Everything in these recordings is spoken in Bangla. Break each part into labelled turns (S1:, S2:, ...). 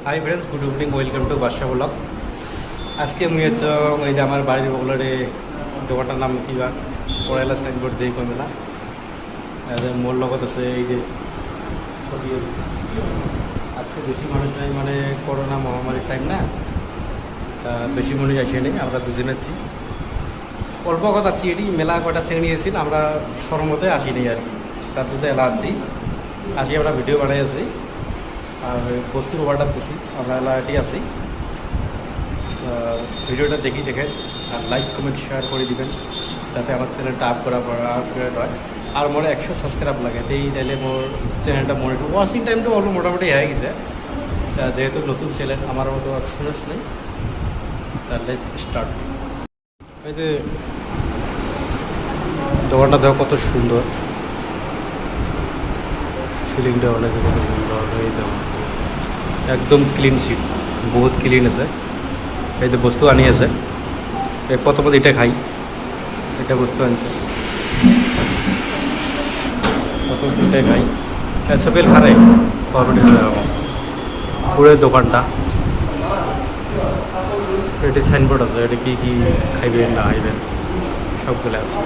S1: High friends, good evening, welcome to Badshah blog. আজকে আমি হচ্ছে এই যে আমার বাড়ির বগলের দোকানটার নাম কি বা পড়াইলা সাইনবোর্ড দিয়ে কমেলা মোর লগত আছে। এই যে ছবি আজকে বেশি মানুষ নাই, মানে করোনা মহামারীর টাইম না, বেশি মানুষ আসে নেই, আমরা দুজন আছি, অল্প কথা আছি। এটি মেলা কটা চেঙে এসেছিল, আমরা সরমতে আসি নেই আর কি, তার জন্য এলা আছি। আসি আমরা ভিডিও বানাই আছি আর বস্তুর অর্ডার দিছি, আমরা এলাটি আছি। ভিডিওটা দেখে আর লাইক কমেন্ট শেয়ার করে দিবেন, যাতে আমার চ্যানেলটা আপগ্রেড হয়। আর মোর 100 সাবস্ক্রাইব লাগে, তাইলে মোর চ্যানেলটা মনে ওয়াচিং টাইমটা অল্প মোটামুটি হয়ে গেছে। যেহেতু নতুন চ্যানেল, আমার মতো এক্সপিরিয়েন্স নেই, তাহলে স্টার্ট। এই যে দোকানটা দেখো কত সুন্দর, সিলিংটা অনেক কত সুন্দর। এই দেখো একদম ক্লিন শিট, বহুত ক্লিন আছে। এই যে বস্তু আনি আছে, এই প্রথমত এটা খাই, এটা বস্তু আনছে, প্রথম এটাই খাই। সবেল খারে পুরো দোকানটা, এটি সাইনবোর্ড আছে, এটা কি কি খাইবেন না খাইবেন সবগুলো আছে।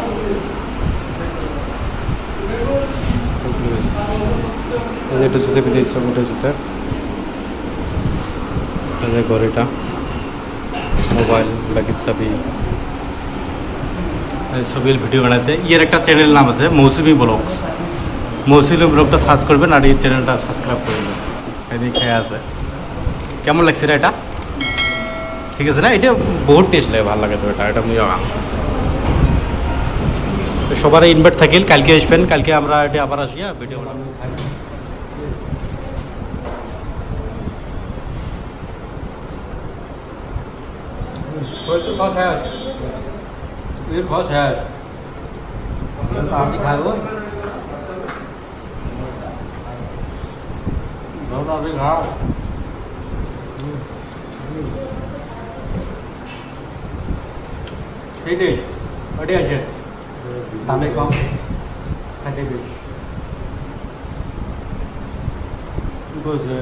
S1: এটা জুতে পেতে ইচ্ছা ওটা জুতে ঘরেটা মোবাইল বাকি ছবির ভিডিও বানাইছে। ইয়ের একটা চ্যানেল নাম আছে মৌসুমি ব্লগস, মৌসুমি ব্লগটা সার্চ করবেন আর এই চ্যানেলটা সাবস্ক্রাইব করবেন। এদিকে খেয়ে আছে, কেমন লাগছে রে এটা? ঠিক আছে না? এটা বহুত টেস্ট লাগে, ভালো লাগে তো এটা মুই সবার ইনভাইট থাকিল, কালকে আসবেন, কালকে আমরা এটা আবার আসিয়া ভিডিও বানাবো। আপনি খাবো আপনি খাও। সেইটাই ওটাই আছে, দামে কম, খাইতে বেশি বলছে।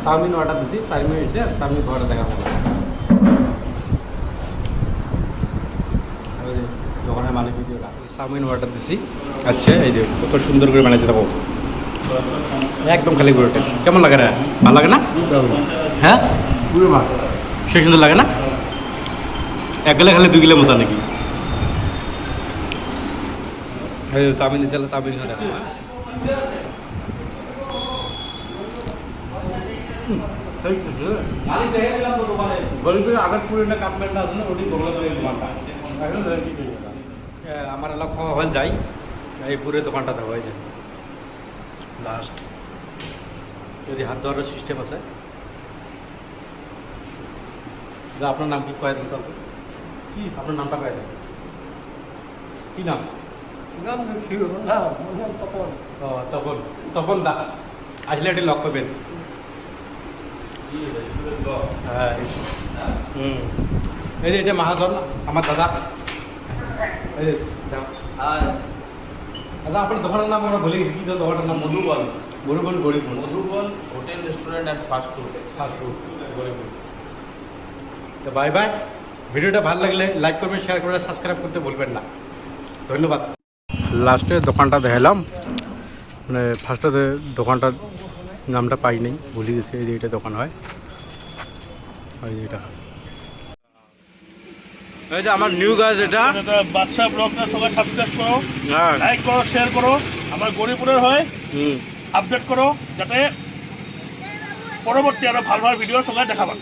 S1: চাউমিন অর্ডার দিছি, 4 মিনিট দিয়ে চাউমিন ঘরে দেখা হবে। দোকানের মালিক ভিডিওটা চাউমিন অর্ডার দিছি। আচ্ছা, এই যে কত সুন্দর করে বানাইছে দেখো, একদম খালি গুঁড়োটা। কেমন লাগে রে? ভালো লাগে না? হ্যাঁ, সে সুন্দর লাগে না? 1 গেলে খালি 2 কিলো মশা নাকি? এই চাউমিন দিয়েছিল, চাউমিন ঘরে আগের পুরো কাপমেন্টটা আছে না, ওটি আমার এলাকা খাওয়া হয়ে যায়, এই পুরো দোকানটা দেওয়া হয়ে যায় লাস্ট। যদি হাত ধরার সিস্টেম আছে। আপনার নাম কি কয়ে দেন? কি আপনার নামটা কয়ে দেন? কি নাম? তপন, তপন দা আসলে এটি লক করবেন। হ্যাঁ, এই যে এটা মহাজন আমার দাদা। আচ্ছা, আপনার দোকানের নাম আমরা ভুলে গেছি, কি দোকানের নাম? Madhuban. Madhuban Garibpur, Madhuban hotel restaurant and fast food Garibpur. তো বাই বাই। ভিডিওটা ভালো লাগলে লাইক করবেন, শেয়ার করবেন, সাবস্ক্রাইব করতে ভুলবেন না। ধন্যবাদ। লাস্টে দোকানটা দেখালাম, মানে ফার্স্টে দোকানটার নামটা পাই নেই, ভুলে গেছি। এই যে এটা দোকান হয়, এই যে এটা, এই যে আমার নিউ গাছ, এটা
S2: বাদশা ব্লগটা সবাই সাবস্ক্রাইব করো, লাইক করো, শেয়ার করো। আমার গরিবপুরের হয় আপডেট করো, যাতে পরবর্তী আরো ভালো ভালো ভিডিও সবাই দেখাবা।